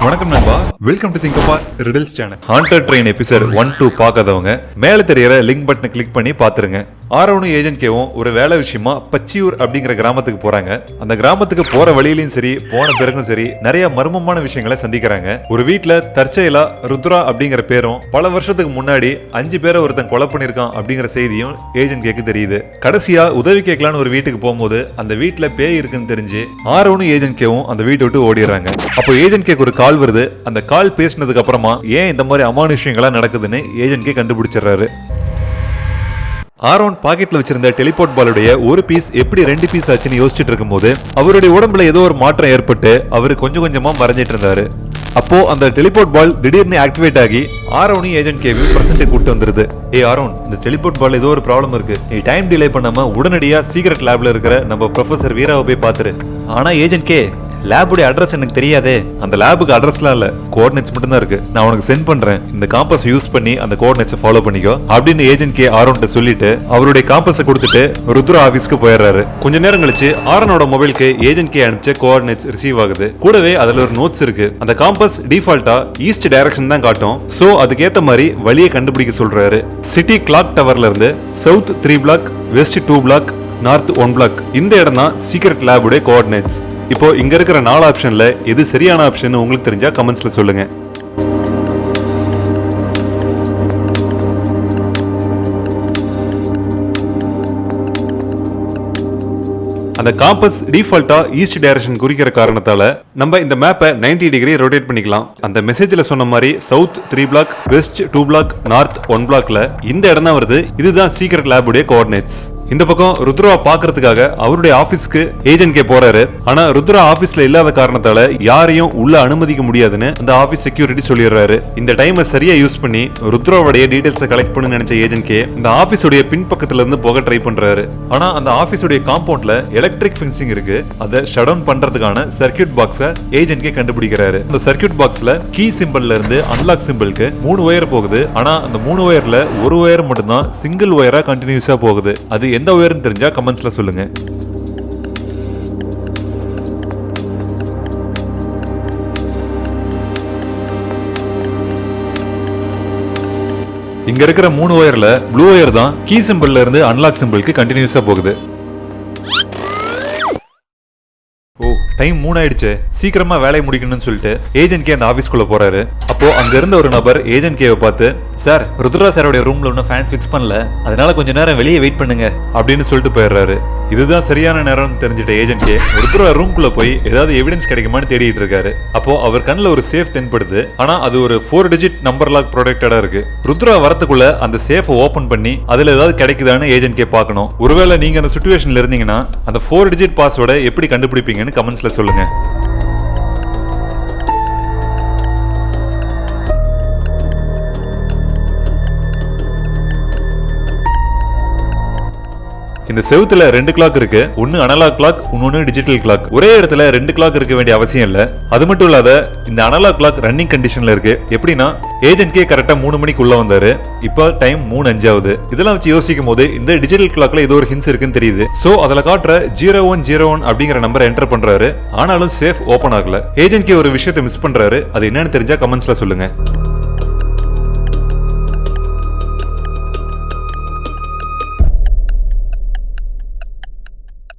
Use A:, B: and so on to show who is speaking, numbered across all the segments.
A: வணக்கம் நண்பா, welcome to think about riddles channel. Haunted train episode 1-2 பார்க்காதவங்க மேல தெரியற லிங்க் பட்டனை கிளிக் பண்ணி பாத்துருங்க. ஆரோனும் ஏஜென்ட் கேவும் ஒரு வேலை விஷயமா பச்சியூர் அப்படிங்கிற கிராமத்துக்கு போறாங்க. அந்த கிராமத்துக்கு போற வழியிலும் சரி போன பிறகும் சரி நிறைய மர்மமான விஷயங்களை சந்திக்கிறாங்க. ஒரு வீட்டுல தற்செயலா ருத்ரா அப்படிங்கிற பேரும் பல வருஷத்துக்கு முன்னாடி 5 பேரை ஒருத்தன் கொலை பண்ணிருக்கான் அப்படிங்கிற செய்தியும் ஏஜென்ட் கேக்கு தெரியுது. கடைசியா உதவி கேட்கலான்னு ஒரு வீட்டுக்கு போகும்போது அந்த வீட்டுல பேய் இருக்குன்னு தெரிஞ்சு ஆரோனும் ஏஜென்ட் கேவும் அந்த வீட்டை விட்டு ஓடிடுறாங்க. அப்போ ஏஜென்ட் கேக்கு ஒரு கால் வருது. அந்த கால் பேசினதுக்கு அப்புறமா ஏன் இந்த மாதிரி அமானுஷ்யங்களா நடக்குதுன்னு ஏஜென்ட் கே கண்டுபிடிச்சிடுறாரு. ஆரோன் பாக்கெட்ல வச்சிருந்த டெலிபோர்ட் பாலுடைய ஒரு பீஸ் எப்படி 2 பீஸ் ஆச்சுன்னு யோசிச்சுட்டு இருக்கும்போது அவருடைய உடம்புல ஏதோ ஒரு மாற்றம் ஏற்பட்டு அவரு கொஞ்சம் கொஞ்சமா மறைஞ்சிட்டு இருந்தாரு. அப்போ அந்த டெலிபோர்ட் பால் திடீர்னு ஆக்டிவேட் ஆகி ஆரோனையும் ஏஜென்ட் கேவையும் பிரசன்ட் கூட்டு வந்துருது. ஆரோன், இந்த டெலிபோர்ட் பால் ஏதோ ஒரு ப்ராப்ளம் இருக்கு. நீ டைம் டிலே பண்ணாம உடனடியா சீக்ரெட் லேப்ல இருக்கிற நம்ம ப்ரொஃபசர் வீராவை போய் பாத்துரு. ஆனா ஏஜென்ட் கே, லேபுடைய அட்ரஸ் எனக்கு தெரியாதே. அந்த லேபுக்கு அட்ரஸ்லாம் இல்ல, கோஆர்டினேட்ஸ் மட்டும் தான் இருக்கு. நான் உனக்கு சென்ட் பண்றேன், இந்த காம்பஸ் யூஸ் பண்ணி அந்த கோஆர்டினேட்ஸை ஃபாலோ பண்ணிக்கோ அப்படின்னு ஏஜென்ட் கே ஆரோன்ட்ட சொல்லிட்டு அவருடைய காம்பஸை கொடுத்துட்டு ருத்ரா ஆபீஸ்க்கு போயிடுறாரு. கொஞ்ச நேரம் கழிச்சு ஆரோனோட மொபைலுக்கு ஏஜென்ட் கே அனுப்பிச்ச கோஆர்டினேட்ஸ் ரிசீவ் ஆகுது. கூடவே அதுல ஒரு நோட்ஸ் இருக்கு. அந்த காம்பஸ் டிஃபால்ட்டா ஈஸ்ட் டைரக்ஷன் தான் காட்டும். சோ அதுக்கேத்த மாதிரி வழியை கண்டுபிடிக்க சொல்றாரு. சிட்டி கிளாக் டவர்ல இருந்து south 3 block, west 2 block, north 1 block, இந்த இடம் தான் சீக்ரெட் லேபுடைய கோஆர்டினேட்ஸ். இப்போ இங்க இருக்கிற 4 ஆப்ஷன்ல எது சரியான ஆப்ஷன் உங்களுக்கு தெரிஞ்சா கமெண்ட்ஸ்ல சொல்லுங்க. அந்த காம்பஸ் டிஃபால்ட்டா ஈஸ்ட் டைரக்ஷன் குறிக்கிற காரணத்தால நம்ம இந்த மேப்பை 90 டிகிரி ரொட்டேட் பண்ணிக்கலாம். அந்த மெசேஜ்ல சொன்ன மாதிரி south 3 block, west 2 block, north 1 பிளாக்ல இந்த இடம் தான் வருது. இதுதான் சீக்ரெட் லேபுடைய கோஆர்டினேட்ஸ். இந்த பக்கம் ருத்ரா பாக்குறதுக்காக அவருடைய ஆபீஸ்க்கு ஏஜென்ட் கே போறாரு. ஆனா ருத்ரா ஆபீஸ்ல இல்லாத காரணத்தால யாரையும் உள்ள அனுமதிக்க முடியாதுன்னு அந்த ஆபீஸ் செக்யூரிட்டி சொல்லிடுறாரு. இந்த டைமை சரியா யூஸ் பண்ணி ருத்ராவுடைய டீடைல்ஸ் கலெக்ட் பண்ணு நினைச்ச ஏஜென்ட் கே இந்த ஆபீஸோட பின்பக்கத்துல இருந்து போக ட்ரை பண்றாரு. ஆனா அந்த ஆபீஸோட காம்பவுண்ட்ல எலக்ட்ரிக் ஃபென்சிங் இருக்கு. அதை ஷட் டவுன் பண்றதுக்கான சர்க்யூட் பாக்ஸை ஏஜென்ட் கே கண்டுபிடிக்கிறாரு. அந்த சர்க்யூட் பாக்ஸ்ல கீ சிம்பிள்ல இருந்து அன்லாக் சிம்பிளுக்கு 3 ஒயர் போகுது. ஆனா அந்த 3 ஒயர்ல ஒரு ஒயர் மட்டும்தான் சிங்கிள் ஒயரா கண்டினியூஸா போகுது. அது எந்த ஒயர்னு தெரிஞ்சா கமெண்ட்ஸ்ல சொல்லுங்க. இங்க இருக்கிற 3 ஒயர்ல ப்ளூ ஒயர் தான் கீ சிம்பிள்ல இருந்து அன்லாக் சிம்பிளுக்கு கண்டினியூஸா போகுது. ஓ, டைம் 3 ஆயிடுச்சு, சீக்கிரமா வேலையை முடிக்கணும்னு சொல்லிட்டு ஏஜென்ட் கே அந்த ஆபீஸ்க்குள்ள போறாரு. அப்போ அங்க இருந்த ஒரு நபர் ஏஜென்ட் கேவை பார்த்து, சார், ருத்ரா சாரோட ரூம்ல ஒன்னும் ஃபேன் ஃபிக்ஸ் பண்ணல, அதனால கொஞ்ச நேரம் வெளியே வெயிட் பண்ணுங்க அப்படின்னு சொல்லிட்டு போயிடுறாரு. இதுதான் சரியான நேரம்னு தெரிஞ்சிட்ட ஏஜென்ட் கே ருத்ரா ரூம்குள்ள போய் ஏதாவது எவிடன்ஸ் கிடைக்குமான்னு தேடிட்டு இருக்காரு. அப்போ அவர் கண்ணுல ஒரு சேஃப் தென்படுது. ஆனா அது ஒரு 4 டிஜிட் நம்பர் லாக் ப்ரொடெக்டடா இருக்கு. ருத்ரா வரத்துக்குள்ள அந்த சேஃபை ஓபன் பண்ணி அதுல ஏதாவது கிடைக்குதான்னு ஏஜென்ட் கே பார்க்கணும். ஒருவேளை நீங்க அந்த சிச்சுவேஷன்ல இருந்தீங்கன்னா அந்த 4 டிஜிட் பாஸ்வேர்டை எப்படி கண்டுபிடிப்பீங்கன்னு கமெண்ட்ஸ்ல சொல்லுங்க. இந்த செவுத்துல 2 கிளாக் இருக்கு. ஒன்னு அனலாக் கிளாக், இன்னொன்னு டிஜிட்டல் கிளாக். ஒரே இடத்துல 2 கிளாக் இருக்க வேண்டிய அவசியம் இல்ல. அது மட்டும் இல்லாத இந்த அனலாக் கிளாக் ரன்னிங் கண்டிஷன்ல இருக்கு. எப்படின்னா ஏஜென்ட் கே கரெக்டா 3 மணிக்கு உள்ள வந்தாரு. இப்ப டைம் 3:05 ஆகுது. இதெல்லாம் வச்சு யோசிக்கும் போது இந்த டிஜிட்டல் கிளாக்ல ஏதோ ஒரு ஹின்ஸ் இருக்குன்னு தெரியுது. சோ அதுல காட்டுற 0101 அப்படிங்கிற நம்பரை என்டர் பண்றாரு. ஆனாலும் சேஃப் ஓபன் ஆகல. ஏஜென்ட் கே ஒரு விஷயத்தை மிஸ் பண்றாரு. அது என்னன்னு தெரிஞ்சா கமெண்ட்ஸ்ல சொல்லுங்க.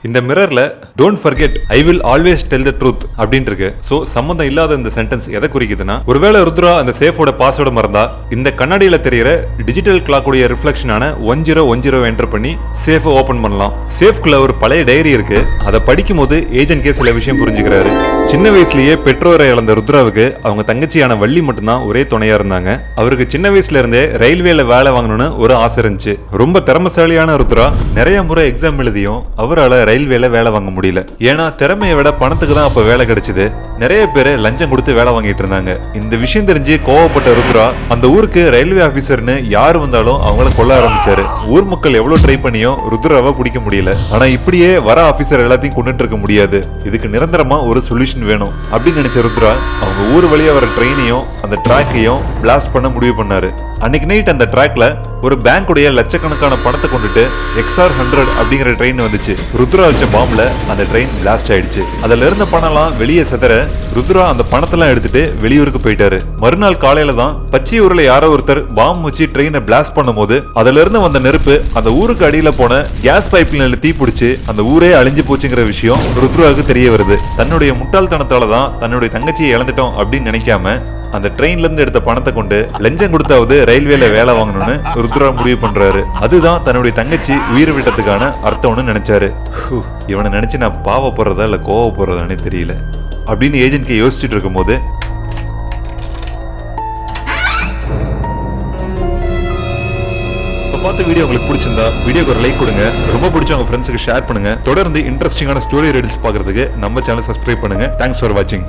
A: இந்த மிரர்ல don't forget I will always tell the truth அப்படின்னு இருக்கு. சோ சம்பந்தம் இல்லாத இந்த சென்டென்ஸ் எதை குறிக்குதுன்னா, ஒருவேளை ருத்ரா அந்த சேஃபோட பாஸ்வேர்டு மறந்தா இந்த கண்ணாடியில தெரியுற டிஜிட்டல் கிளாக்குடைய ரிஃப்ளெக்ஷனான 1010 என்டர் பண்ணி சேஃபை ஓபன் பண்ணலாம். சேஃப்குள்ள ஒரு பழைய டைரி இருக்கு. அதை படிக்கும் போது ஏஜென்ட் கே சில விஷயம் புரிஞ்சுக்கிறாரு. சின்ன வயசுலயே பெற்றோரை இழந்த ருத்ராவுக்கு அவங்க தங்கச்சியான வள்ளி மட்டும்தான் ஒரே துணையா இருந்தாங்க. அவருக்கு சின்ன வயசுல இருந்தே ரயில்வேல வேலை வாங்கணும்னு ஒரு ஆசை இருந்துச்சு. ரொம்ப திறமைசாலியான ருத்ரா நிறைய முறை எக்ஸாம் எழுதியும் அவரால் ரயில்வேல வேலை வாங்க முடியல. ஏன்னா திறமையை விட பணத்துக்கு தான் அப்ப வேலை கிடைச்சது. நிறைய பேரு லஞ்சம் கொடுத்து வேலை வாங்கிட்டு இருந்தாங்க. இந்த விஷயம் தெரிஞ்சு கோவப்பட்ட ருத்ரா அந்த ஊருக்கு ரயில்வே ஆபீசர்னு யாரு வந்தாலும் அவங்கள கொல்ல ஆரம்பிச்சாரு. ஊர் மக்கள் எவ்வளவு ட்ரை பண்ணியும் ருத்ராவை பிடிக்க முடியல. ஆனா இப்படியே வர ஆபீசர் எல்லாத்தையும் கொண்டுட்டு இருக்க முடியாது. இதுக்கு நிரந்தரமா ஒரு சொல்யூஷன் வேணும் அப்படின்னு நினைச்ச ருத்ரா அவங்க ஊர் வழியா வர ட்ரெயினையும் அந்த ட்ராக்கையும் பிளாஸ்ட் பண்ண முடிவு பண்ணாரு. அன்னைக்கு நைட் அந்த ட்ராக்ல ஒரு பேங்க் உடைய லட்சக்கணக்கான பணத்தை கொண்டுட்டு XR100 அப்படிங்கிற ட்ரெயின் வந்துச்சு. ருத்ரா வச்ச பாம்புல அந்த ட்ரெயின் பிளாஸ்ட் ஆயிடுச்சு. அதுல இருந்த பணம்லாம் வெளியே செதற ருத்ரா அந்த பணத்தெல்லாம் எடுத்துட்டு வெளியூருக்கு போயிட்டாரு. மறுநாள் காலையில தான் பச்சியூர்ல யாரோ ஒருத்தர் பாம்பு வச்சு ட்ரெயினை பிளாஸ்ட் பண்ணும்போது அதுல இருந்து வந்த நெருப்பு அந்த ஊருக்கு அடியில போன கேஸ் பைப்லைன்ல தீ பிடிச்சு அந்த ஊரே அழிஞ்சு போச்சுங்கிற விஷயம் ருத்ராவுக்கு தெரிய வருது. தன்னுடைய முட்டாள்தனத்தால தான் தன்னுடைய தங்கச்சியை இழந்துட்டோம் அப்படின்னு நினைக்காம அந்த ட்ரெயின்ல இருந்து எடுத்த பணத்தை கொண்டு லஞ்சம் கொடுத்தாவது ரயில்வேல வேலை வாங்கணும்னு ருத்ரா முடிவு பண்றாரு. அதுதான் தன்னுடைய தங்கச்சி உயிர் விட்டதுக்கான அர்த்தம்னு நினைச்சாரு. இவனை நினைச்சு நான் பாவப்படுறதா இல்ல கோவப்படுறதானே தெரியல அப்படின்னு ஏஜென்ட் யோசிச்சுட்டு இருக்கும் போது பார்த்த வீடியோ உங்களுக்கு பிடிச்சிருந்தா வீடியோக்கு ஒரு லைக் கொடுங்க. ரொம்ப பிடிச்ச உங்க ஃப்ரெண்ட்ஸுக்கு ஷேர் பண்ணுங்க. தொடர்ந்து இன்ட்ரெஸ்டிங்கான ஸ்டோரி ரீல்ஸ் பார்க்கறதுக்கு நம்ம சேனல் சப்ஸ்கிரைப் பண்ணுங்க. தேங்க்ஸ் ஃபார் வாட்சிங்.